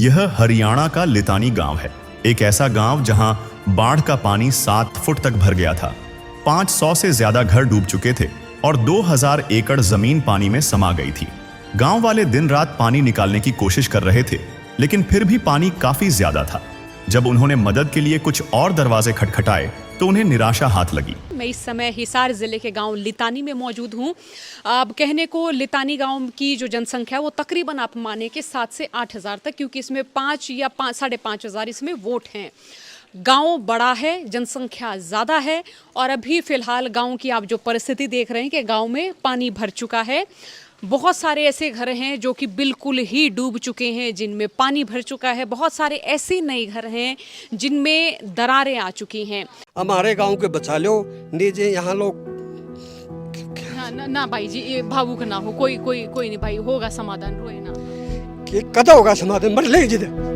यह हरियाणा का लितानी गांव है, एक ऐसा गांव जहां बाढ़ का पानी 7 फुट तक भर गया था। 500 से ज्यादा घर डूब चुके थे और 2000 एकड़ जमीन पानी में समा गई थी। गांव वाले दिन रात पानी निकालने की कोशिश कर रहे थे, लेकिन फिर भी पानी काफी ज्यादा था। जब उन्होंने मदद के लिए कुछ और दरवाजे खटखटाए तो उन्हें निराशा हाथ लगी। मैं इस समय हिसार जिले के गांव लितानी में मौजूद हूं। अब कहने को लितानी गांव की जो जनसंख्या है वो तकरीबन आप माने कि 7 से 8 हज़ार तक, क्योंकि इसमें 5 या 5.5 हज़ार इसमें वोट हैं। गांव बड़ा है, जनसंख्या ज़्यादा है और अभी फ़िलहाल गांव की आप जो परिस्थिति देख रहे हैं कि गांव में पानी भर चुका है। बहुत सारे ऐसे घर हैं जो कि बिल्कुल ही डूब चुके हैं, जिनमें पानी भर चुका है। बहुत सारे ऐसे नए घर हैं जिनमें दरारें आ चुकी हैं। हमारे गांव के बचा लो नीचे यहाँ लोग ना भाई जी, ये भावुक ना हो, कोई नहीं भाई, होगा समाधान, रोए ना। कि कदा होगा समाधान, मर लेंगे जिधर।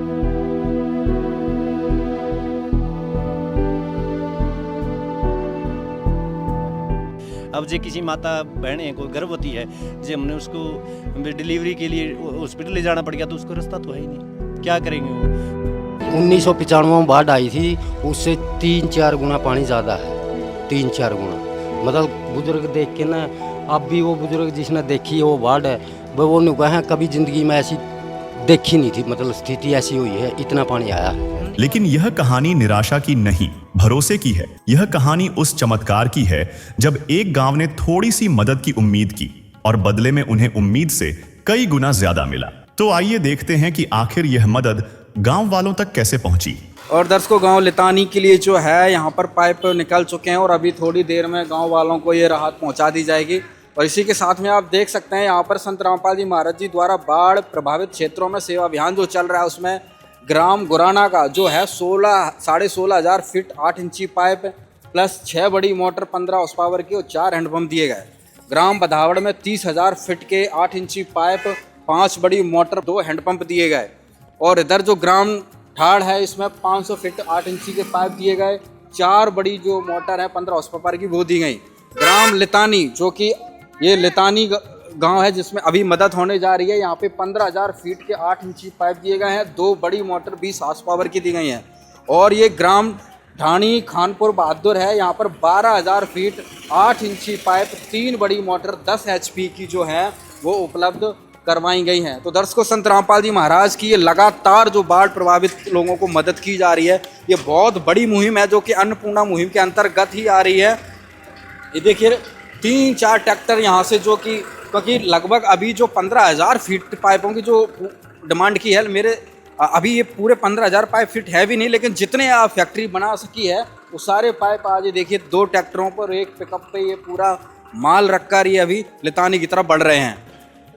अब जो किसी माता बहन है, कोई गर्भवती है, जो हमने उसको डिलीवरी के लिए हॉस्पिटल ले जाना पड़ गया, तो उसको रास्ता तो है ही नहीं, क्या करेंगे वो। 1995 में बाढ़ आई थी, उससे 3-4 गुना पानी ज़्यादा है, 3-4 गुना। मतलब बुजुर्ग देख के ना, अब भी वो बुजुर्ग जिसने देखी है वो बाढ़ है, वो नहीं कहा कभी ज़िंदगी में ऐसी देखी नहीं थी, मतलब स्थिति ऐसी हुई है, इतना पानी आया है। लेकिन यह कहानी निराशा की नहीं, भरोसे की है। यह कहानी उस चमत्कार की है जब एक गांव ने थोड़ी सी मदद की उम्मीद की और बदले में उन्हें उम्मीद से कई गुना ज्यादा मिला। तो आइए देखते हैं कि आखिर यह मदद गांव वालों तक कैसे पहुंची। और दर्शकों, गांव लितानी के लिए जो है यहाँ पर पाइप निकल चुके हैं और अभी थोड़ी देर में गांव वालों को ये राहत पहुंचा दी जाएगी। और इसी के साथ में आप देख सकते हैं यहाँ पर संत रामपाल जी महाराज जी द्वारा बाढ़ प्रभावित क्षेत्रों में सेवा अभियान जो चल रहा है, उसमें ग्राम गुराना का जो है 16,500 हज़ार फीट 8 इंची पाइप प्लस 6 बड़ी मोटर 15 हॉर्स पावर की और 4 हैंडपम्प दिए गए। ग्राम बधावड़ में 30,000 फीट के 8 इंची पाइप, 5 बड़ी मोटर, 2 हैंडपम्प दिए गए। और इधर जो ग्राम ठाड़ है, इसमें 500 फीट 8 इंची के पाइप दिए गए, 4 बड़ी जो मोटर है 15 हॉर्स पावर की वो दी गई। ग्राम लितानी, जो कि ये लितानी गांव है जिसमें अभी मदद होने जा रही है, यहाँ पे 15,000 फीट के 8 इंची पाइप दिए गए हैं, 2 बड़ी मोटर 20 हॉर्स पावर की दी गई हैं। और ये ग्राम ढाणी खानपुर बहादुर है, यहाँ पर 12,000 फीट 8 इंची पाइप, 3 बड़ी मोटर 10 HP की जो है वो उपलब्ध करवाई गई हैं। तो दर्शकों, संत रामपाल जी महाराज की ये लगातार जो बाढ़ प्रभावित लोगों को मदद की जा रही है, ये बहुत बड़ी मुहिम है जो कि अन्नपूर्णा मुहिम के अंतर्गत ही आ रही है। ये देखिए 3-4 ट्रैक्टर यहाँ से, जो कि क्योंकि लगभग अभी जो 15,000 फीट पाइपों की जो डिमांड की है, मेरे अभी ये पूरे 15,000 पाइप फिट है भी नहीं, लेकिन जितने आप फैक्ट्री बना सकी है वो सारे पाइप आज ये देखिए 2 ट्रैक्टरों पर, एक पिकअप पे ये पूरा माल रखकर ये अभी लितानी की तरफ बढ़ रहे हैं।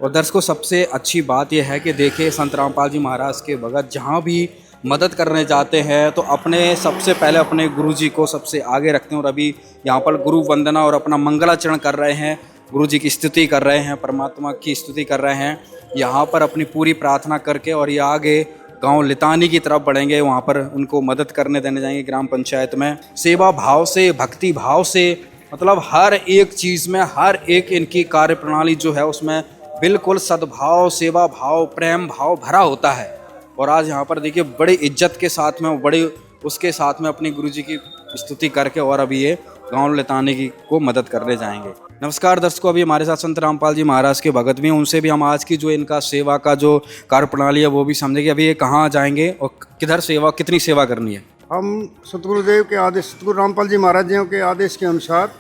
और दर्शकों, सबसे अच्छी बात यह है कि देखिए संत रामपाल जी महाराज के भगत जहाँ भी मदद करने जाते हैं तो अपने सबसे पहले अपने गुरु जी को सबसे आगे रखते हैं। और अभी यहाँ पर गुरु वंदना और अपना मंगलाचरण कर रहे हैं, गुरु जी की स्तुति कर रहे हैं, परमात्मा की स्तुति कर रहे हैं, यहाँ पर अपनी पूरी प्रार्थना करके। और ये आगे गांव लितानी की तरफ बढ़ेंगे, वहाँ पर उनको मदद करने देने जाएंगे ग्राम पंचायत में। सेवा भाव से, भक्ति भाव से, मतलब हर एक चीज़ में, हर एक इनकी कार्य प्रणाली जो है उसमें बिल्कुल सद्भाव, सेवा भाव, प्रेम भाव भरा होता है। और आज यहाँ पर देखिए बड़ी इज्जत के साथ में, बड़े उसके साथ में अपने गुरु जी की स्तुति करके और अभी ये गांव लितानी की को मदद करने जाएंगे। नमस्कार दर्शकों, अभी हमारे साथ संत रामपाल जी महाराज के भगत भी हैं, उनसे भी हम आज की जो इनका सेवा का जो कार्य प्रणाली है वो भी समझेंगे। अभी ये कहाँ जाएंगे और किधर सेवा, कितनी सेवा करनी है? हम सतगुरुदेव के आदेश, सतगुरु रामपाल जी महाराज जी के आदेश के अनुसार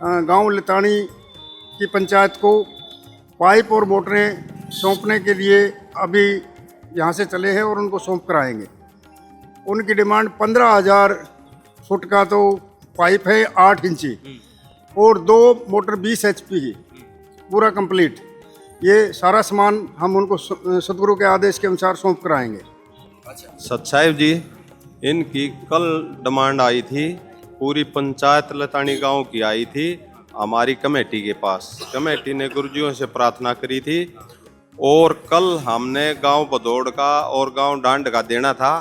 गांव लितानी की पंचायत को पाइप और मोटरें सौंपने के लिए अभी यहाँ से चले हैं और उनको सौंप कर आएंगे। उनकी डिमांड 15,000 फुट का तो पाइप है 8 इंची और 2 मोटर 20 HP की, पूरा कंप्लीट। ये सारा सामान हम उनको सतगुरु के आदेश के अनुसार सौंप कर आएंगे। सतसाहिब जी, इनकी कल डिमांड आई थी, पूरी पंचायत लितानी गांव की आई थी हमारी कमेटी के पास। कमेटी ने गुरुजियों से प्रार्थना करी थी और कल हमने गांव बदौड़ का और गांव डांड का देना था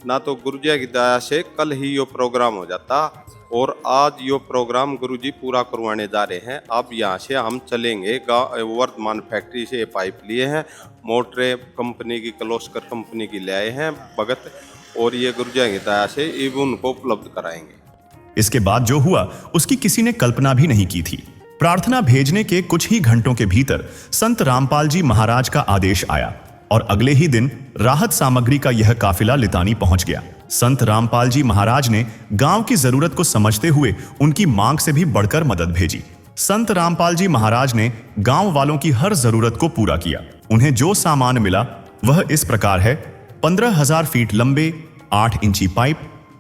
ना, तो गुरुजी की दया से कल ही ये प्रोग्राम हो जाता। और आज ये प्रोग्राम गुरुजी पूरा करवाने जा रहे हैं। अब यहाँ से हम चलेंगे वर्धमान फैक्ट्री से ये पाइप लिए हैं, मोटरें कंपनी की, क्लोस्कर कंपनी की ले आए हैं भगत, और ये गुरुजी की दया से ये भी उनको उपलब्ध कराएंगे। इसके बाद जो हुआ उसकी किसी ने कल्पना भी नहीं की थी। प्रार्थना भेजने के कुछ ही घंटों के भीतर संत रामपाल जी महाराज का आदेश आया और अगले ही दिन राहत सामग्री का यह काफिला लितानी पहुंच गया। संत रामपाल जी महाराज ने गांव की जरूरत को समझते हुए उनकी मांग से भी बढ़कर मदद भेजी। संत रामपाल जी महाराज ने गांव वालों की हर जरूरत को पूरा किया। उन्हें जो सामान मिला वह इस प्रकार है: 15,000 फीट लंबे 8 इंची पाइप,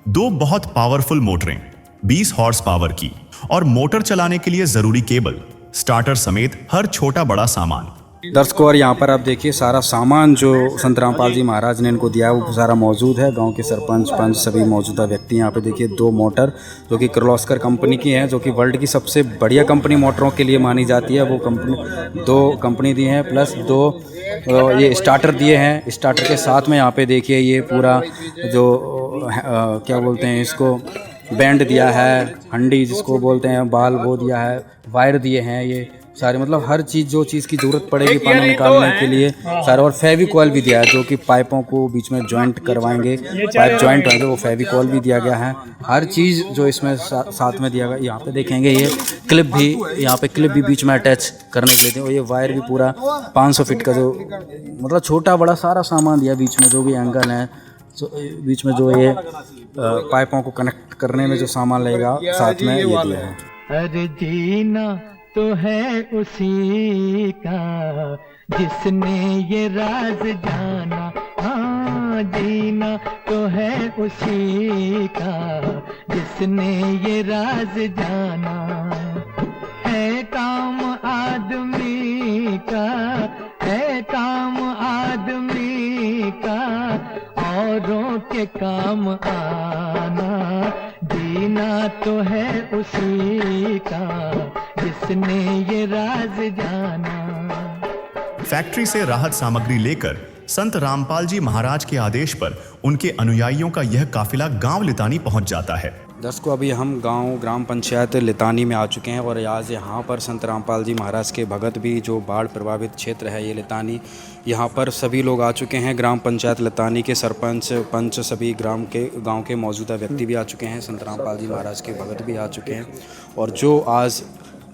2 बहुत पावरफुल मोटरें 20 हॉर्स पावर की और मोटर चलाने के लिए जरूरी केबल, स्टार्टर समेत हर छोटा बड़ा सामान। दर्शकों, और यहाँ पर आप देखिए सारा सामान जो संत रामपाल जी महाराज ने इनको दिया है वो सारा मौजूद है। गांव के सरपंच पंच सभी मौजूदा व्यक्ति यहाँ पे देखिए 2 मोटर जो कि किर्लोस्कर कंपनी की हैं, जो कि वर्ल्ड की सबसे बढ़िया कंपनी मोटरों के लिए मानी जाती है, वो कंपनी 2 कंपनी दी हैं, प्लस 2 ये स्टार्टर दिए हैं। स्टार्टर के साथ में यहाँ पे देखिए ये पूरा जो क्या बोलते हैं इसको, बैंड दिया है, हंडी जिसको बोलते हैं, बाल वो दिया है, वायर दिए हैं, ये सारे मतलब हर चीज़ जो चीज़ की ज़रूरत पड़ेगी पानी निकालने के लिए सारा, और फेविकॉल भी दिया है जो कि पाइपों को बीच में जॉइंट करवाएंगे, पाइप जॉइंट होंगे, वो फेविकॉल भी दिया गया है। हर चीज़ जो इसमें साथ में दिया गया। यहाँ पे देखेंगे ये क्लिप भी, यहाँ पे क्लिप भी बीच में अटैच करने के लिए, और ये वायर भी पूरा 500 फीट का जो मतलब छोटा बड़ा सारा सामान दिया बीच में, जो भी एंगल है बीच में जो ये पाइपों को कनेक्ट करने में जो सामान लगेगा साथ में ये दिया है। अरे जीना तो है उसी का जिसने ये राज जाना, हाँ जीना तो है उसी का जिसने ये राज जाना। है काम आदमी का, है काम आदमी का औरों के काम आना, जीना तो है उसी का जिसने ये राज जाना। फैक्ट्री से राहत सामग्री लेकर संत रामपाल जी महाराज के आदेश पर उनके अनुयायियों का यह काफिला गांव लितानी पहुंच जाता है। दर्शकों, अभी हम गांव ग्राम पंचायत लितानी में आ चुके हैं और आज यहाँ पर संत रामपाल जी महाराज के भगत भी, जो बाढ़ प्रभावित क्षेत्र है ये लितानी, यहाँ पर सभी लोग आ चुके हैं। ग्राम पंचायत लितानी के सरपंच पंच सभी गांव के मौजूदा व्यक्ति भी आ चुके हैं। संत रामपाल जी महाराज के भगत भी आ चुके हैं, और जो आज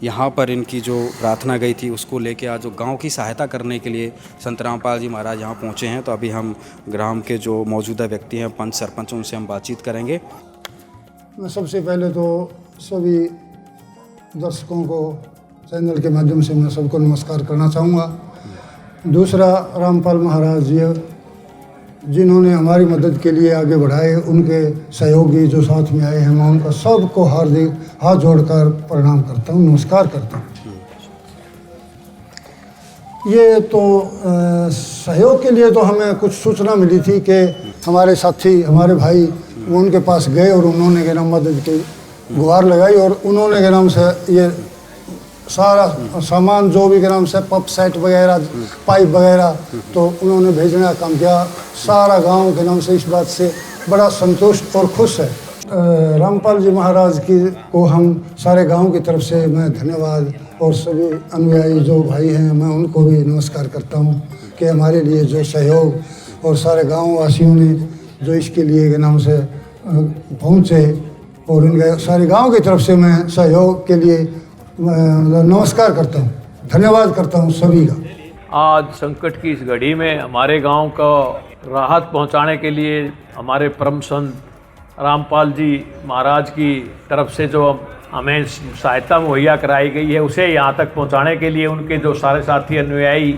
यहाँ पर इनकी जो प्रार्थना गई थी उसको लेके आज जो गांव की सहायता करने के लिए संत रामपाल जी महाराज यहाँ पहुँचे हैं। तो अभी हम ग्राम के जो मौजूदा व्यक्ति हैं, पंच सरपंच, उनसे हम बातचीत करेंगे। मैं सबसे पहले तो सभी दर्शकों को चैनल के माध्यम से मैं सबको नमस्कार करना चाहूँगा। दूसरा, रामपाल महाराज जी जिन्होंने हमारी मदद के लिए आगे बढ़ाए, उनके सहयोगी जो साथ में आए हैं, मैं उनका सबको हार्दिक हाथ जोड़कर प्रणाम करता हूँ, नमस्कार करता हूँ। ये तो सहयोग के लिए तो हमें कुछ सूचना मिली थी कि हमारे साथी, हमारे भाई वो उनके पास गए और उन्होंने के नाम मदद की गुहार लगाई, और उन्होंने के नाम से ये सारा सामान जो भी के नाम से पंप सेट वगैरह, पाइप वगैरह, तो उन्होंने भेजने का काम किया। सारा गांव के नाम से इस बात से बड़ा संतुष्ट और खुश है। रामपाल जी महाराज की को हम सारे गांव की तरफ से मैं धन्यवाद, और सभी अनुयायी जो भाई हैं मैं उनको भी नमस्कार करता हूं कि हमारे लिए जो सहयोग और सारे गाँव वासियों ने जो इसके लिए के नाम से पहुँचे, और उनके सारे गाँव की तरफ से मैं सहयोग के लिए नमस्कार करता हूँ, धन्यवाद करता हूँ सभी का। आज संकट की इस घड़ी में हमारे गांव को राहत पहुंचाने के लिए हमारे परम संत रामपाल जी महाराज की तरफ से जो हमें सहायता मुहैया कराई गई है, उसे यहाँ तक पहुंचाने के लिए उनके जो सारे साथी अनुयायी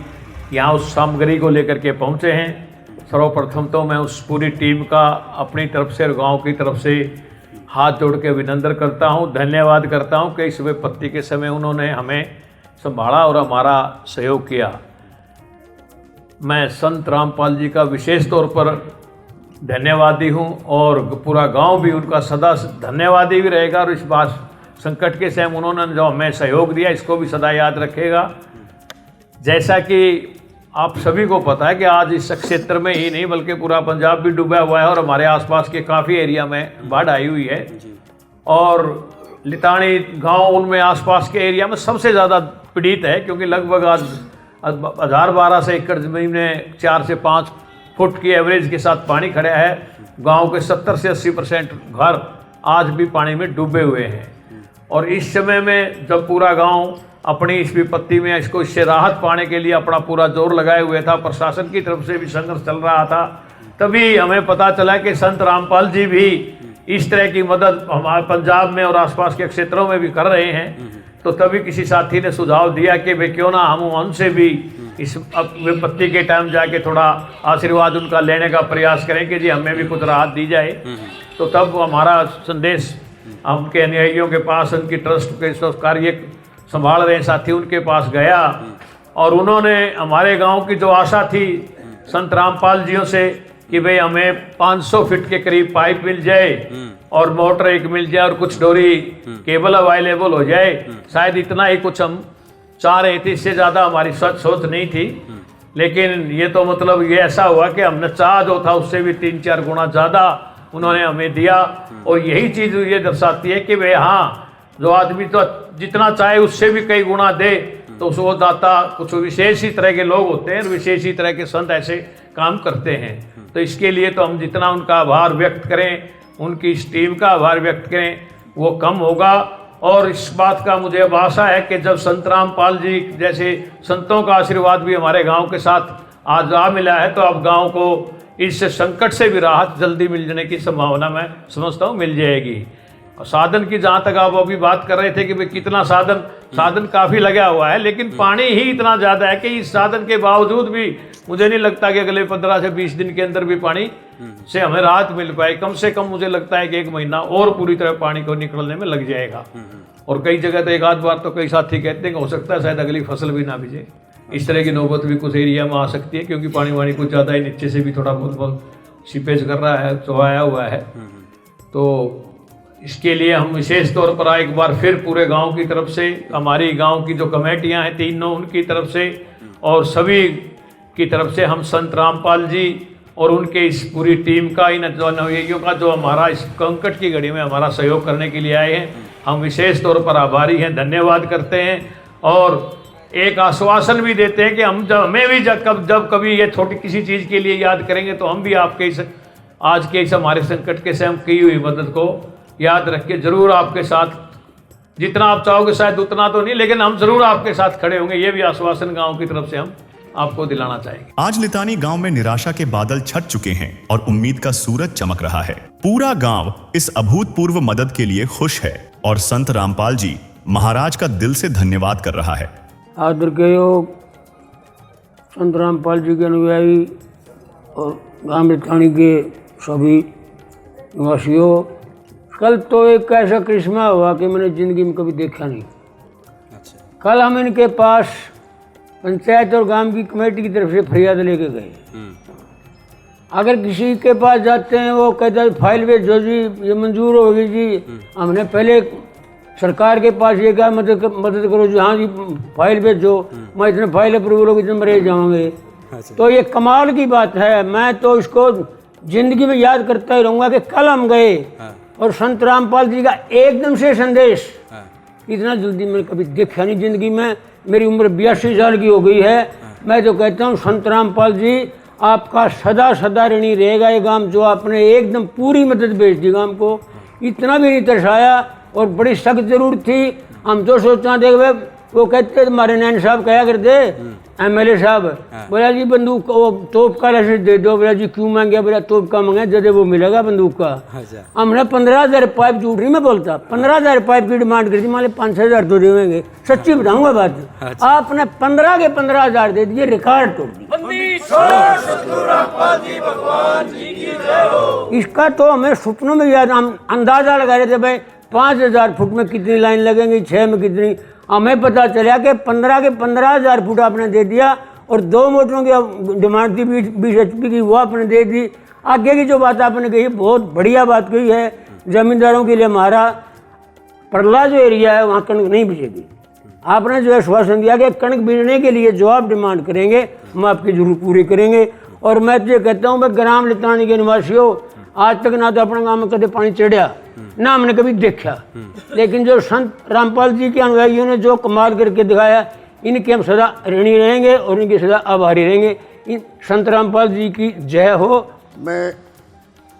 यहाँ उस सामग्री को लेकर के पहुँचे हैं। सर्वप्रथम तो मैं उस पूरी टीम का अपनी तरफ से और गाँव की तरफ से हाथ जोड़ के अभिनंदन करता हूं, धन्यवाद करता हूं कि इस विपत्ति के समय उन्होंने हमें संभाला और हमारा सहयोग किया। मैं संत रामपाल जी का विशेष तौर पर धन्यवादी हूं, और पूरा गांव भी उनका सदा धन्यवादी भी रहेगा, और इस बात संकट के समय उन्होंने जो हमें सहयोग दिया इसको भी सदा याद रखेगा। जैसा कि आप सभी को पता है कि आज इस क्षेत्र में ही नहीं बल्कि पूरा पंजाब भी डूबा हुआ है, और हमारे आसपास के काफ़ी एरिया में बाढ़ आई हुई है, और लितानी गांव उनमें आसपास के एरिया में सबसे ज़्यादा पीड़ित है, क्योंकि लगभग आज 1012 एकड़ ज़मीन में 4 से 5 फुट की एवरेज के साथ पानी खड़ा है। गांव के 70 से 80% घर आज भी पानी में डूबे हुए हैं। और इस समय में जब पूरा गांव अपनी इस विपत्ति में इससे राहत पाने के लिए अपना पूरा जोर लगाए हुए था, प्रशासन की तरफ से भी संघर्ष चल रहा था, तभी हमें पता चला कि संत रामपाल जी भी इस तरह की मदद हमारे पंजाब में और आसपास के क्षेत्रों में भी कर रहे हैं। तो तभी किसी साथी ने सुझाव दिया कि भाई क्यों ना हम उनसे भी इस विपत्ति के टाइम जाके थोड़ा आशीर्वाद उनका लेने का प्रयास करें कि जी हमें भी कुछ राहत दी जाए। तो तब हमारा संदेश उनके अनुयायियों के पास, उनकी ट्रस्ट के कार्य संभाल रहे साथी उनके पास गया, और उन्होंने हमारे गांव की जो आशा थी संत रामपाल जियों से कि भाई हमें 500 फीट के करीब पाइप मिल जाए और मोटर एक मिल जाए और कुछ डोरी केबल अवेलेबल हो जाए, शायद इतना ही कुछ हम चाह रहे थे, इससे ज़्यादा हमारी सोच नहीं थी। लेकिन ये तो मतलब ये ऐसा हुआ कि हमने चाह जो था उससे भी 3-4 गुना ज़्यादा उन्होंने हमें दिया। और यही चीज़ ये दर्शाती है कि भाई हाँ, जो आदमी तो जितना चाहे उससे भी कई गुना दे, तो उसको दाता कुछ विशेष ही तरह के लोग होते हैं, विशेष ही तरह के संत ऐसे काम करते हैं। तो इसके लिए तो हम जितना उनका आभार व्यक्त करें, उनकी इस टीम का आभार व्यक्त करें, वो कम होगा। और इस बात का मुझे अब आशा है कि जब संत रामपाल जी जैसे संतों का आशीर्वाद भी हमारे गांव के साथ आज आ मिला है, तो अब गांव को इस संकट से भी राहत जल्दी मिल जाने की संभावना मैं समझता हूँ मिल जाएगी। और साधन की जहाँ तक आप अभी बात कर रहे थे कि भाई कितना साधन काफ़ी लगा हुआ है, लेकिन पानी ही इतना ज़्यादा है कि इस साधन के बावजूद भी मुझे नहीं लगता कि अगले 15 से 20 दिन के अंदर भी पानी से हमें राहत मिल पाए। कम से कम मुझे लगता है कि 1 महीना और पूरी तरह पानी को निकलने में लग जाएगा। और कई जगह तो एक आध बार तो कई साथी कहते हैं कि हो सकता है शायद अगली फसल भी ना भिजे। इस तरह की नौबत भी कुछ एरिया में आ सकती है, क्योंकि पानी वानी कुछ ज़्यादा ही नीचे से भी थोड़ा बहुत सीपेज कर रहा है, चौआया हुआ है। तो इसके लिए हम विशेष तौर पर एक बार फिर पूरे गांव की तरफ से, हमारी गांव की जो कमेटियां हैं 3 उनकी तरफ से और सभी की तरफ से हम संत रामपाल जी और उनके इस पूरी टीम का, इन अनुयायियों का जो हमारा इस संकट की घड़ी में हमारा सहयोग करने के लिए आए हैं, हम विशेष तौर पर आभारी हैं, धन्यवाद करते हैं। और एक आश्वासन भी देते हैं कि हम हमें भी जब कभी ये छोटी किसी चीज़ के लिए याद करेंगे तो हम भी आपके इस आज के इस हमारे संकट के समय की हुई मदद को याद रख के जरूर आपके साथ, जितना आप चाहोगे शायद उतना तो नहीं, लेकिन हम जरूर आपके साथ खड़े होंगे। ये भी आश्वासन गांव की तरफ से हम आपको दिलाना चाहेंगे। आज लितानी गांव में निराशा के बादल छट चुके हैं और उम्मीद का सूरज चमक रहा है। पूरा गांव इस अभूतपूर्व मदद के लिए खुश है और संत रामपाल जी महाराज का दिल से धन्यवाद कर रहा है। आदर के योग संत रामपाल जी के अनुयायी और गांव लितानी के सभी निवासियों, कल तो एक ऐसा करिश्मा हुआ कि मैंने ज़िंदगी में कभी देखा नहीं। कल हम इनके पास पंचायत और गांव की कमेटी की तरफ से फरियाद लेके गए। अगर किसी के पास जाते हैं वो कहता है फाइल भेजो जी, ये मंजूर होगी जी। हमने पहले सरकार के पास ये कहा मदद करो जी, हाँ जी फाइल भेजो, मैं इतने फाइल अप्रूवल होगी इतने मरे जाऊँगे। तो ये कमाल की बात है। मैं तो इसको ज़िंदगी में याद करता ही रहूँगा कि कल हम गए और संत रामपाल जी का एकदम से संदेश इतना जल्दी मैंने कभी देखा नहीं ज़िंदगी में। मेरी उम्र 82 साल की हो गई है। मैं तो कहता हूँ संत रामपाल जी आपका सदा सदा ऋणी रहेगा ये गांव, जो आपने एकदम पूरी मदद भेज दी गांव को। इतना भी नहीं तरसाया और बड़ी सख्त जरूरत थी। हम तो सोचना देख, वो कहते हमारे नैन साहब कहा करते MLA साहब, बोला जी बंदूक वो तोप का लाइसेंस दे दो। बोला जी क्यों मांगे? बोला तोप का मांगे, जब वो मिलेगा बंदूक का। हमने 15,000 पाइप, झूठ नहीं मैं बोलता, 15,000 पाइप की डिमांड करी थी। मान 5,000 तो देंगे, सच्ची बताऊंगा बात। आपने 15 के 15,000 दे दिए, रिकॉर्ड तोड़ दिया। इसका तो हमें सपनों में याद, हम अंदाजा लगा रहे थे भाई 5,000 फुट में कितनी लाइन लगेंगी, 6 में कितनी। हमें पता चला कि 15 के 15,000 फुट आपने दे दिया और 2 मोटरों की डिमांड थी 20 HP की, वो आपने दे दी। आगे की जो बात आपने कही बहुत बढ़िया बात कही है। जमींदारों के लिए हमारा परला जो एरिया है वहाँ कणक नहीं बिजेगी। आपने जो आश्वासन दिया कि कणक बीजने के लिए जो आप डिमांड करेंगे हम आपकी जरूर पूरी करेंगे। और मैं तो ये कहता हूँ मैं ग्राम लितानी के निवासियों, आज तक ना तो अपने गांव में कभी पानी चढ़िया ना हमने कभी देखा। लेकिन जो संत रामपाल जी के अनुयायियों ने जो कमाल करके दिखाया, इनके हम सदा ऋणी रहेंगे और इनके सदा आभारी रहेंगे। इन संत रामपाल जी की जय हो। मैं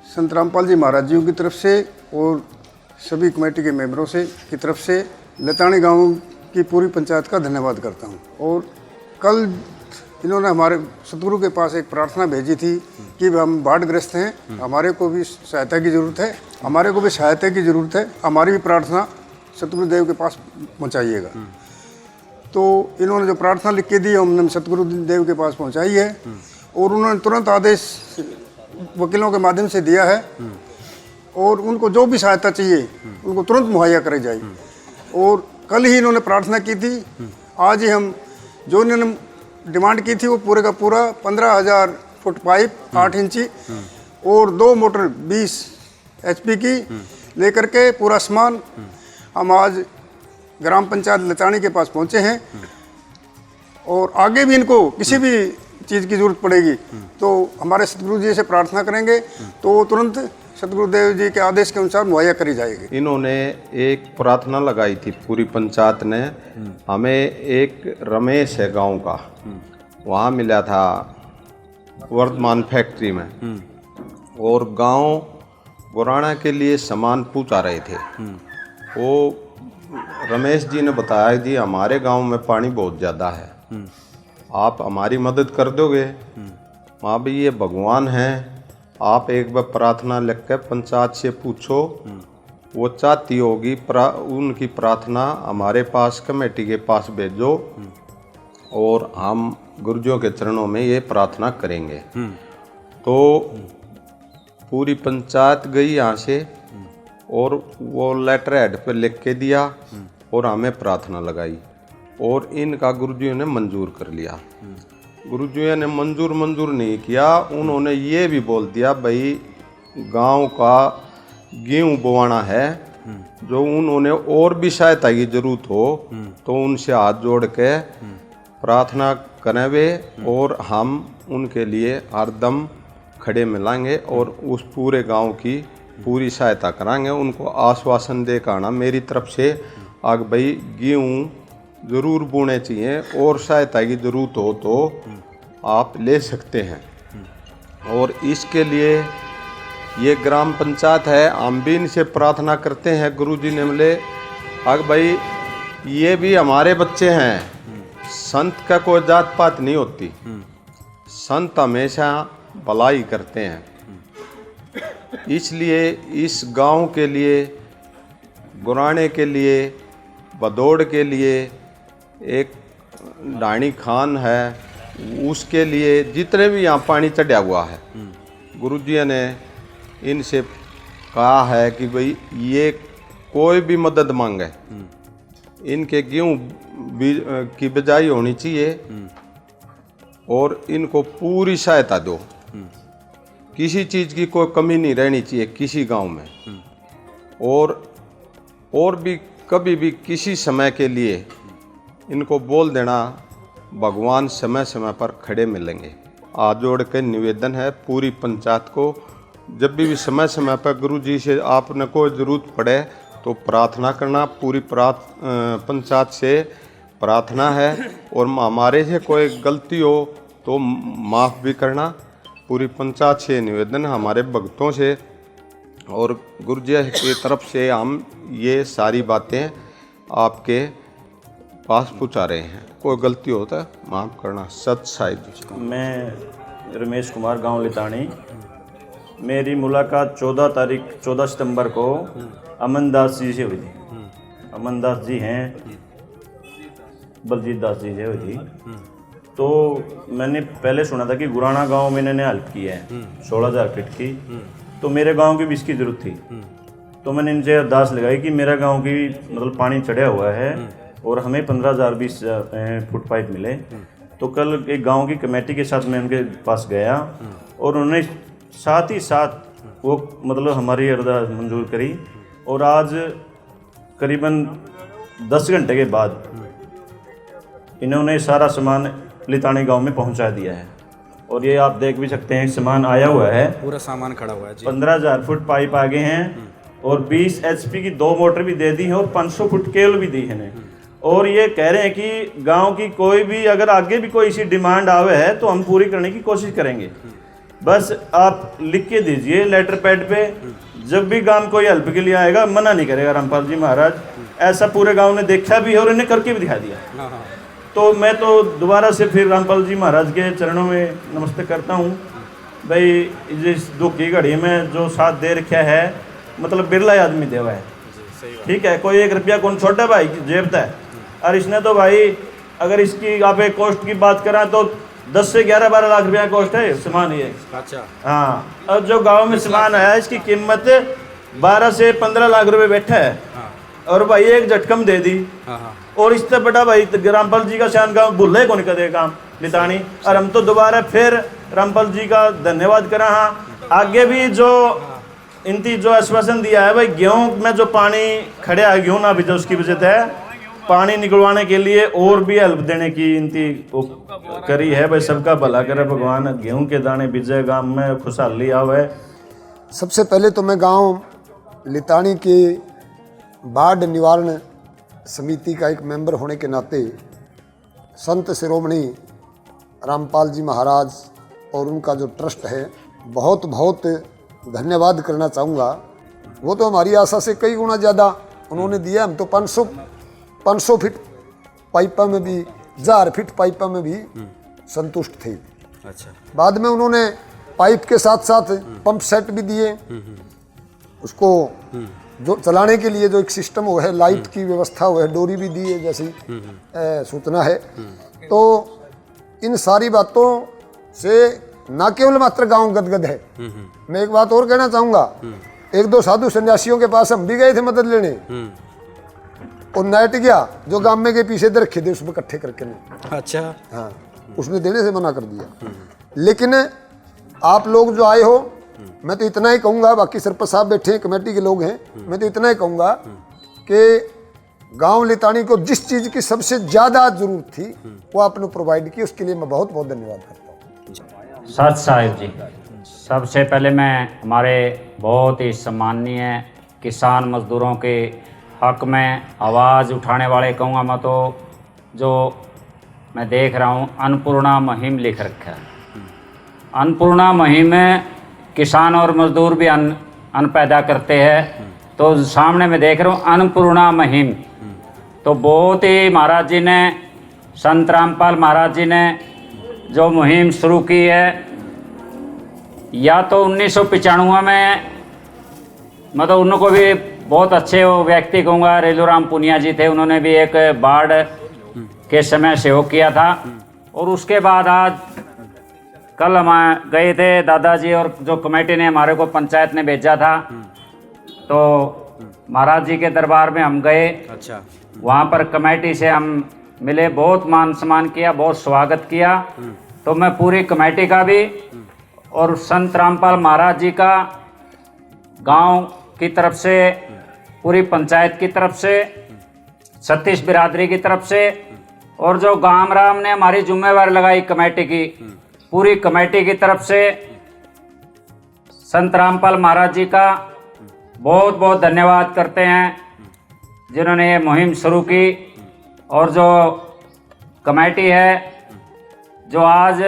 संत रामपाल जी महाराज जी की तरफ से और सभी कमेटी के मेंबरों से की तरफ से लतानी गांव की पूरी पंचायत का धन्यवाद करता हूं। और कल इन्होंने हमारे सतगुरु के पास एक प्रार्थना भेजी थी कि हम बाढ़ग्रस्त हैं, हमारे को भी सहायता की ज़रूरत है, हमारे को भी सहायता की ज़रूरत है, हमारी भी प्रार्थना सतगुरुदेव के पास पहुंचाइएगा। तो इन्होंने जो प्रार्थना लिख के दी हमने सतगुरुदेव के पास पहुंचाई है और उन्होंने तुरंत आदेश वकीलों के माध्यम से दिया है और उनको जो भी सहायता चाहिए उनको तुरंत मुहैया कराई जाएगी। और कल ही इन्होंने प्रार्थना की थी, आज ही हम जो इन्होंने डिमांड की थी वो पूरे का पूरा 15,000 फुट पाइप 8 इंची और 2 मोटर 20 HP की लेकर के पूरा सामान हम आज ग्राम पंचायत लतानी के पास पहुंचे हैं। और आगे भी इनको किसी भी चीज़ की ज़रूरत पड़ेगी तो हमारे सतगुरु जी से प्रार्थना करेंगे तो तुरंत सतगुरुदेव जी के आदेश के अनुसार मुहैया करी जाएगी। इन्होंने एक प्रार्थना लगाई थी पूरी पंचायत ने। हमें एक रमेश है गांव का, वहाँ मिला था वर्धमान फैक्ट्री में और गांव गुराना के लिए सामान पहुँचा रहे थे। वो रमेश जी ने बताया जी हमारे गांव में पानी बहुत ज़्यादा है, आप हमारी मदद कर दोगे? हाँ भाई ये भगवान हैं, आप एक बार प्रार्थना लिख कर पंचायत से पूछो, वो चाहती होगी उनकी प्रार्थना हमारे पास कमेटी के पास भेजो और हम गुरुजियों के चरणों में ये प्रार्थना करेंगे। तो पूरी पंचायत गई यहाँ से और वो लेटर हेड पे लिख के दिया और हमें प्रार्थना लगाई और इनका गुरुजियों ने मंजूर कर लिया। गुरुजियों ने मंजूर नहीं किया, उन्होंने ये भी बोल दिया भाई गांव का गेहूँ बोवाना है, जो उन्होंने और भी सहायता की जरूरत हो तो उनसे हाथ जोड़ के प्रार्थना करें वे और हम उनके लिए हरदम खड़े मिलाएंगे और उस पूरे गांव की पूरी सहायता कराएंगे। उनको आश्वासन दे करना मेरी तरफ से आग भाई गेहूँ ज़रूर बोने चाहिए और सहायता की ज़रूरत हो तो आप ले सकते हैं। और इसके लिए ये ग्राम पंचायत है, हम भी इनसे प्रार्थना करते हैं। गुरुजी ने बोले आग भाई ये भी हमारे बच्चे हैं, संत का कोई जात पात नहीं होती, संत हमेशा भलाई करते हैं। इसलिए इस गांव के लिए, गुराने के लिए, बदौड़ के लिए एक डाणी खान है, उसके लिए जितने भी यहाँ पानी चढ़ा हुआ है, गुरुजी ने इनसे कहा है कि भाई ये कोई भी मदद मांगे, इनके गेहूँ की बिजाई होनी चाहिए और इनको पूरी सहायता दो, किसी चीज़ की कोई कमी नहीं रहनी चाहिए किसी गांव में। और भी कभी भी किसी समय के लिए इनको बोल देना, भगवान समय समय पर खड़े मिलेंगे। हाथ जोड़ के निवेदन है पूरी पंचायत को, जब भी समय समय पर गुरु जी से आपने कोई ज़रूरत पड़े तो प्रार्थना करना। पूरी पंचायत से प्रार्थना है और हमारे से कोई गलती हो तो माफ़ भी करना। पूरी पंचायत से निवेदन है हमारे भक्तों से और गुरु जी की तरफ से हम ये सारी बातें आपके पास पहुँचा रहे हैं। कोई गलती होता है माफ़ करना। सत साहिब जी। मैं रमेश कुमार, गांव लितानी। मेरी मुलाकात 14 सितंबर को अमन दास जी से हुई थी। अमन दास जी हैं, बलजीत दास जी से हुई थी। तो मैंने पहले सुना था कि गुराना गांव में इन्होंने हेल्प की है 16,000 फीट की, तो मेरे गांव की भी इसकी ज़रूरत थी। तो मैंने इनसे अरदास लगाई कि मेरा गांव की मतलब पानी चढ़ा हुआ है और हमें 15,020 फुट पाइप मिले। तो कल एक गांव की कमेटी के साथ मैं उनके पास गया और उन्होंने साथ ही साथ वो मतलब हमारी अरदास मंजूर करी और आज करीबन 10 घंटे के बाद इन्होंने सारा सामान लितानी गांव में पहुंचा दिया है। और ये आप देख भी सकते हैं सामान आया हुआ है, पूरा सामान खड़ा हुआ है जी। 15,000 फुट पाइप आगे हैं और 20 HP की 2 मोटर भी दे दी है और 500 फुट केबल भी दी है। और ये कह रहे हैं कि गांव की कोई भी अगर आगे भी कोई ऐसी डिमांड आवे है तो हम पूरी करने की कोशिश करेंगे। बस आप लिख के दीजिए लेटर पैड पे, जब भी गांव कोई हेल्प के लिए आएगा मना नहीं करेगा रामपाल जी महाराज। ऐसा पूरे गांव ने देखा भी है और इन्हें करके भी दिखा दिया। तो मैं तो दोबारा से फिर रामपाल जी महाराज के चरणों में नमस्ते करता हूँ। भाई इस दुख की घड़ी में जो साथ दे रखा है, मतलब बिरला आदमी देवा है, ठीक है। कोई 1 रुपया कौन छोटा भाई जेब है, और इसने तो भाई अगर इसकी आप एक कॉस्ट की बात करें तो 10 से 11-12 लाख रुपया कॉस्ट है सामान ये। अच्छा हाँ, और जो गांव में सामान आया इसकी कीमत 12 से 15 लाख रुपए बैठा है। और भाई एक झटकम दे दी। और इससे बड़ा भाई रामपाल जी का शान गाँव भूले कौन करे काम लितानी। और हम तो दोबारा फिर रामपाल जी का धन्यवाद करा। हाँ, आगे भी जो इनकी जो आश्वासन दिया है भाई, गेहूँ में जो पानी खड़े आ गेहूँ ना भी तो उसकी वजह से पानी निकलवाने के लिए और भी हेल्प देने की इनकी करी है। भाई सबका भला करे भगवान, गेहूं के दाने बीजे, गांव में खुशहाली आवे। सबसे पहले तो मैं गांव लितानी के बाढ़ निवारण समिति का एक मेंबर होने के नाते संत शिरोमणि रामपाल जी महाराज और उनका जो ट्रस्ट है बहुत बहुत धन्यवाद करना चाहूँगा। वो तो हमारी आशा से कई गुना ज़्यादा उन्होंने दिया। हम तो 500 फीट पाइपा में भी, 1000 फीट पाइपा में भी संतुष्ट थे। अच्छा, बाद में उन्होंने पाइप के साथ साथ पंप सेट भी दिए। उसको जो चलाने के लिए जो एक सिस्टम वो है, लाइट की व्यवस्था वो है, डोरी भी दी है जैसी सूचना है। तो इन सारी बातों से न केवल मात्र गांव गदगद है। मैं एक बात और कहना चाहूँगा, 1-2 साधु सन्यासियों के पास हम भी गए थे मदद लेने, और नेट गया जो गांव में के पीछे दे रखे थे उसमें इकट्ठे करके नहीं। अच्छा, हाँ, उसने देने से मना कर दिया। लेकिन आप लोग जो आए हो, मैं तो इतना ही कहूँगा, बाकी सरपंच साहब बैठे हैं, कमेटी के लोग हैं, मैं तो इतना ही कहूँगा कि गांव लितानी को जिस चीज़ की सबसे ज़्यादा ज़रूरत थी वो आपने प्रोवाइड की, उसके लिए मैं बहुत बहुत धन्यवाद करता हूँ। सत साहिब जी, सबसे पहले मैं हमारे बहुत ही सम्माननीय किसान मजदूरों के हक में आवाज़ उठाने वाले कहूँगा मैं तो, जो मैं देख रहा हूँ अन्नपूर्णा मुहिम लिख रखा है। अन्नपूर्णा मुहिम में किसान और मजदूर भी अन्न पैदा करते हैं। तो सामने मैं देख रहा हूँ अन्नपूर्णा मुहिम, तो बहुत ही महाराज जी ने, संत रामपाल महाराज जी ने जो मुहिम शुरू की है, या तो 1995 में, मतलब उनको भी बहुत अच्छे वो व्यक्ति कहूँगा, रेलूराम पुनिया जी थे, उन्होंने भी एक बाढ़ के समय सहयोग किया था। और उसके बाद आज कल हम गए थे दादाजी, और जो कमेटी ने हमारे को पंचायत ने भेजा था, तो महाराज जी के दरबार में हम गए। अच्छा, वहाँ पर कमेटी से हम मिले, बहुत मान सम्मान किया, बहुत स्वागत किया। तो मैं पूरी कमेटी का भी और संत रामपाल महाराज जी का गांव की तरफ से, पूरी पंचायत की तरफ से, छत्तीस बिरादरी की तरफ से, और जो गांव राम ने हमारी जिम्मेवारी लगाई कमेटी की, पूरी कमेटी की तरफ से संत रामपाल महाराज जी का बहुत बहुत धन्यवाद करते हैं, जिन्होंने ये मुहिम शुरू की। और जो कमेटी है जो आज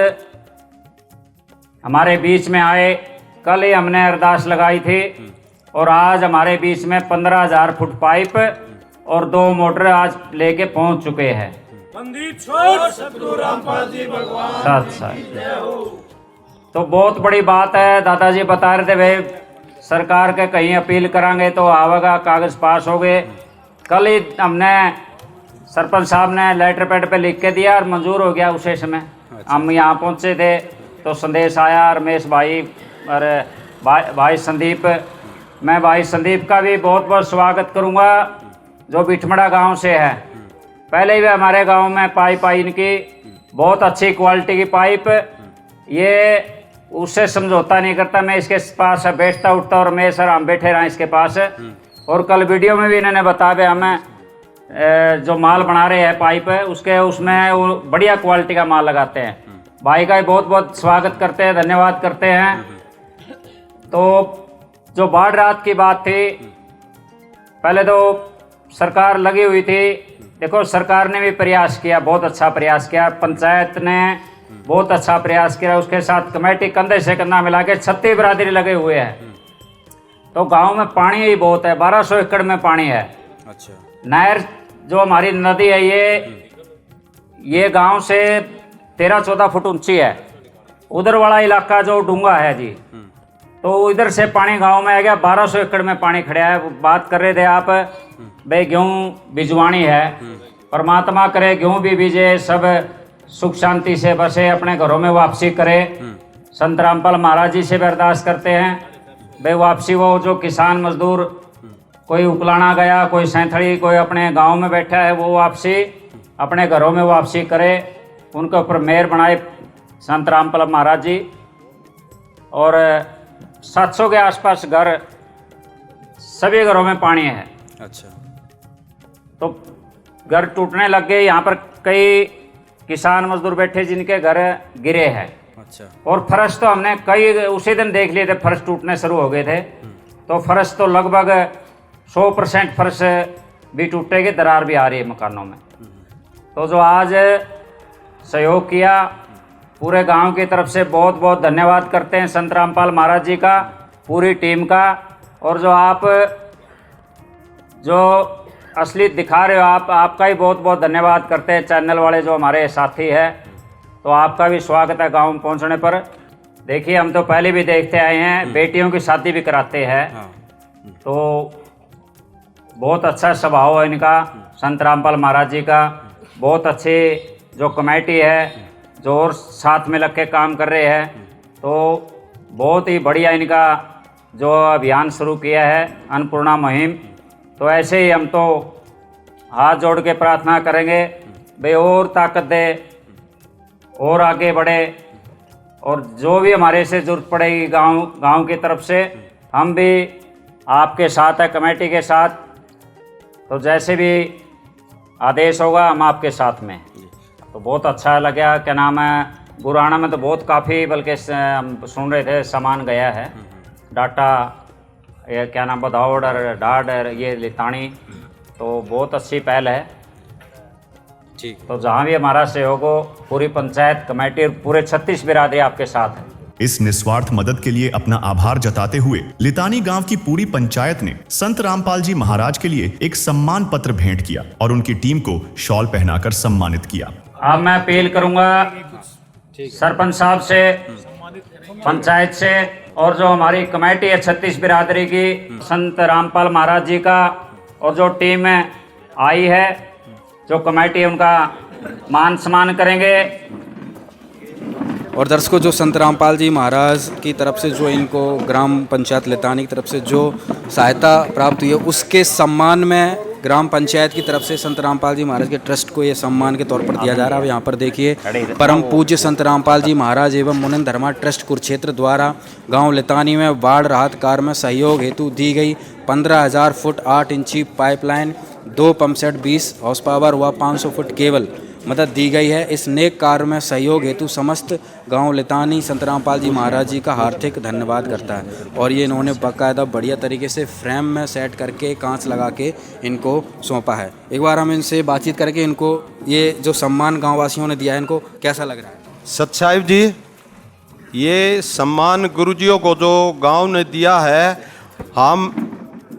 हमारे बीच में आए, कल ही हमने अरदास लगाई थी, और आज हमारे बीच में 15,000 फुट पाइप और 2 मोटर आज लेके पहुंच चुके हैं। तो बहुत बड़ी बात है। दादाजी बता रहे थे भाई सरकार के कहीं अपील करांगे तो आवेगा, कागज पास हो गए। कल ही हमने सरपंच साहब ने लेटर पैड पे लिख के दिया और मंजूर हो गया उसी समय। हम यहाँ पहुँचे थे तो संदेश आया, रमेश भाई और भाई संदीप, मैं भाई संदीप का भी बहुत बहुत स्वागत करूँगा, जो बिठमड़ा गांव से है। पहले भी हमारे गांव में पाइप आई इनकी, बहुत अच्छी क्वालिटी की पाइप, ये उससे समझौता नहीं करता। मैं इसके पास बैठता उठता और मैं सर हम बैठे रहे इसके पास। और कल वीडियो में भी इन्होंने बताया हमें जो माल बना रहे हैं पाइप उसके, उसमें वो बढ़िया क्वालिटी का माल लगाते हैं। भाई का बहुत बहुत स्वागत करते हैं, धन्यवाद करते हैं। तो जो बाढ़ राहत की बात थी, पहले तो सरकार लगी हुई थी। देखो सरकार ने भी प्रयास किया, बहुत अच्छा प्रयास किया, पंचायत ने बहुत अच्छा प्रयास किया, उसके साथ कमेटी कंधे से कंधा मिला के 36 बिरादरी लगे हुए हैं। तो गांव में पानी ही बहुत है, 1200 एकड़ में पानी है। अच्छा। नहर जो हमारी नदी है ये गांव से 13-14 फुट ऊंची है। उधर वाला इलाका जो डूंगा है जी, तो इधर से पानी गांव में आ गया। 1200 एकड़ में पानी खड़ा है। बात कर रहे थे आप भाई गेहूँ बिजवानी है, परमात्मा करे गेहूँ भी बीजे, सब सुख शांति से बसे, अपने घरों में वापसी करे। संत रामपाल महाराज जी से भी अरदास करते हैं भाई वापसी, वो जो किसान मजदूर कोई उकलाना गया, कोई सैंथड़ी, कोई अपने गांव में बैठा है, वो वापसी अपने घरों में वापसी करे, उनके ऊपर मेहर बनाए संत रामपाल महाराज जी। और 700 के आसपास घर, सभी घरों में पानी है। अच्छा। तो घर टूटने लग गए। यहाँ पर कई किसान मजदूर बैठे जिनके घर गिरे हैं। अच्छा। और फर्श तो हमने कई उसी दिन देख लिए थे, फर्श टूटने शुरू हो गए थे। तो फर्श तो लगभग 100% फर्श भी टूटेगी, दरार भी आ रही है मकानों में। तो जो आज सहयोग किया, पूरे गांव की तरफ से बहुत बहुत धन्यवाद करते हैं संत रामपाल महाराज जी का, पूरी टीम का। और जो आप जो असली दिखा रहे हो, आपका ही बहुत बहुत धन्यवाद करते हैं, चैनल वाले जो हमारे साथी हैं। तो आपका भी स्वागत है गांव में पहुंचने पर। देखिए हम तो पहले भी देखते आए हैं, बेटियों की शादी भी कराते हैं। तो बहुत अच्छा स्वभाव है इनका, संत रामपाल महाराज जी का। बहुत अच्छी जो कमेटी है, जो और साथ में लग के काम कर रहे हैं। तो बहुत ही बढ़िया इनका जो अभियान शुरू किया है, अन्नपूर्णा मुहिम। तो ऐसे ही हम तो हाथ जोड़ के प्रार्थना करेंगे भाई और ताकत दे, और आगे बढ़े, और जो भी हमारे से जरूरत पड़ेगी गांव की तरफ से, हम भी आपके साथ है, कमेटी के साथ। तो जैसे भी आदेश होगा हम आपके साथ में। तो बहुत अच्छा लगा। क्या नाम है, गुराना में तो बहुत काफ़ी, बल्कि हम सुन रहे थे सामान गया है, डाटा, ये क्या नाम, बदावड़ और डाड, ये लितानी। तो बहुत अच्छी पहल है। ठीक। तो जहाँ भी हमारा सहयोग हो, पूरी पंचायत कमेटी और पूरे 36 बिरादरी आपके साथ है। इस निस्वार्थ मदद के लिए अपना आभार जताते हुए लितानी गांव की पूरी पंचायत ने संत रामपाल जी महाराज के लिए एक सम्मान पत्र भेंट किया और उनकी टीम को शॉल पहनाकर सम्मानित किया। अब मैं अपील करूंगा सरपंच साहब से, पंचायत से, और जो हमारी कमेटी है 36 बिरादरी की, संत रामपाल महाराज जी का, और जो टीम आई है, जो कमेटी, उनका मान सम्मान करेंगे। और दर्शकों, जो संत रामपाल जी महाराज की तरफ से जो इनको ग्राम पंचायत लितानी की तरफ से जो सहायता प्राप्त हुई है, उसके सम्मान में ग्राम पंचायत की तरफ से संत रामपाल जी महाराज के ट्रस्ट को ये सम्मान के तौर पर दिया जा रहा है। यहाँ पर देखिए, परम पूज्य संत रामपाल जी महाराज एवं मुनिंद धर्मा ट्रस्ट कुरुक्षेत्र द्वारा गांव लितानी में बाढ़ राहत कार्य में सहयोग हेतु दी गई 15,000 फुट 8 इंची pipeline, 2 pump set 20 horse power व 500 फुट केबल मदद दी गई है। इस नेक कार्य में सहयोग हेतु समस्त गांव लितानी संत रामपाल जी महाराज जी का हार्दिक धन्यवाद करता है। और ये इन्होंने बाकायदा बढ़िया तरीके से फ्रेम में सेट करके कांच लगा के इनको सौंपा है। एक बार हम इनसे बातचीत करके इनको ये जो सम्मान गाँव वासियों ने दिया है, इनको कैसा लग रहा है? सत साहिब जी, ये सम्मान गुरुजियों को जो गांव ने दिया है, हम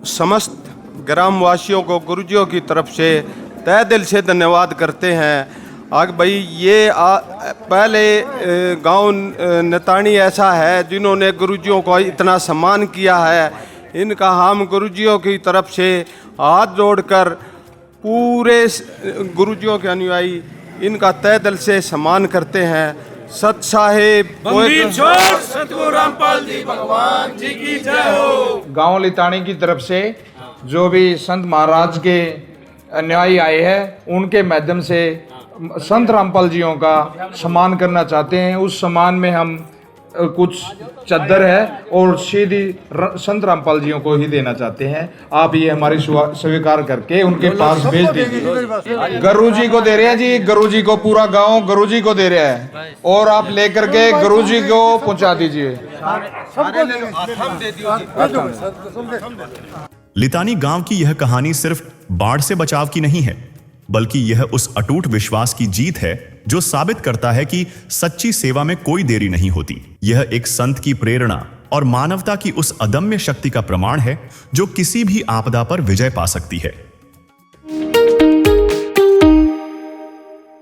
समस्त ग्रामवासियों को गुरुजियों की तरफ से तहे दिल से धन्यवाद करते हैं। आगे भाई ये पहले गांव नितानी ऐसा है जिन्होंने गुरुजियों को इतना सम्मान किया है, इनका हम गुरुजियों की तरफ से हाथ जोड़कर पूरे गुरुजियों के अनुयायी इनका तहे दिल से सम्मान करते हैं। सत साहिब सतगुरु रामपाल जी भगवान जी की जय हो। गांव लितानी की तरफ से जो भी संत महाराज के अनुयायी आए हैं, उनके माध्यम से संत रामपाल जियों का सम्मान करना चाहते हैं। उस सम्मान में हम कुछ चादर है और सीधी संत रामपाल जी को ही देना चाहते हैं। आप ये हमारी स्वीकार करके उनके पास भेज दीजिए। गुरु जी को दे रहे हैं जी, गुरु जी को, पूरा गांव गुरु जी को दे रहा है और आप लेकर के गुरु जी को पहुंचा दीजिए। लितानी गांव की यह कहानी सिर्फ बाढ़ से बचाव की नहीं है, बल्कि यह उस अटूट विश्वास की जीत है जो साबित करता है कि सच्ची सेवा में कोई देरी नहीं होती। यह एक संत की प्रेरणा और मानवता की उस अदम्य शक्ति का प्रमाण है जो किसी भी आपदा पर विजय पा सकती है।